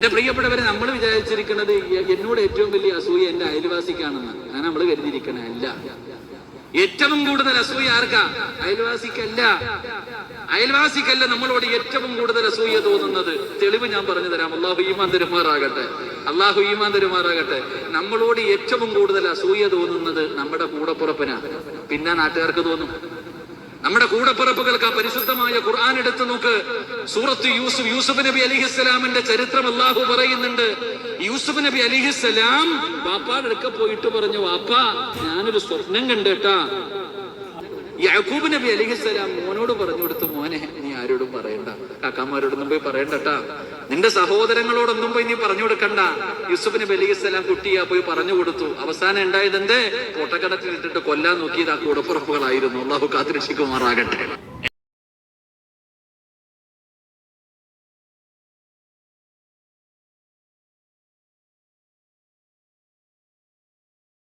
എന്റെ പ്രിയപ്പെട്ടവരെ, നമ്മൾ വിചാരിച്ചിരിക്കുന്നത് എന്നോട് ഏറ്റവും വലിയ അസൂയ എന്റെ അയൽവാസിക്കാണെന്ന്. അങ്ങനെ നമ്മൾ കരുതിയിരിക്കണേ. അല്ല, ഏറ്റവും കൂടുതൽ അസൂയ ആർക്കാ? അയൽവാസിക്കല്ല. അയൽവാസിക്കല്ല നമ്മളോട് ഏറ്റവും കൂടുതൽ അസൂയ തോന്നുന്നത്. തെളിവ് ഞാൻ പറഞ്ഞു തരാം. അള്ളാഹു ഈമാൻ തരുമാറാകട്ടെ. അള്ളാഹു ഈമാൻ തരുമാറാകട്ടെ. നമ്മളോട് ഏറ്റവും കൂടുതൽ അസൂയ തോന്നുന്നത് നമ്മുടെ കൂടപ്പുറപ്പനാണ്. പിന്നെ നാട്ടുകാർക്ക് തോന്നും. നമ്മുടെ കൂടപ്പിറപ്പുകൾക്ക് ആ പരിശുദ്ധമായ ഖുർആൻ എടുത്തു നോക്ക്. സൂറത്ത് യൂസുഫ് നബി അലിഹിസ്സലാമിന്റെ ചരിത്രം അല്ലാഹു പറയുന്നുണ്ട്. യൂസുഫ് നബി അലിഹിസ്സലാം വാപ്പാടെ അടുക്ക പോയിട്ട് പറഞ്ഞു, വാപ്പാ ഞാനൊരു സ്വപ്നം കണ്ടേട്ടാ. യാക്കൂബ് നബി അലിഹിസ്സലാം മോനോട് പറഞ്ഞു കൊടുത്തു, മോനെ നീ ആരോടും പറയണ്ട, കാക്കാമാരോടൊന്നും പോയി പറയണ്ടട്ടാ, നിന്റെ സഹോദരങ്ങളോടൊന്നും പോയി നീ പറഞ്ഞു കൊടുക്കണ്ട. യൂസുഫ് നബി അലിഹിസ്സലാം കുട്ടിയാ പോയി പറഞ്ഞു കൊടുത്തു. അവസാനം ഉണ്ടായത് എന്തേ? പൊട്ടക്കടത്തിൽ ഇട്ടിട്ട് കൊല്ലാൻ നോക്കിയത് ആ കൂടപ്പുറപ്പുകളായിരുന്നു. അല്ലാഹു കാത്തുരക്ഷിക്കുമാറാകട്ടെ.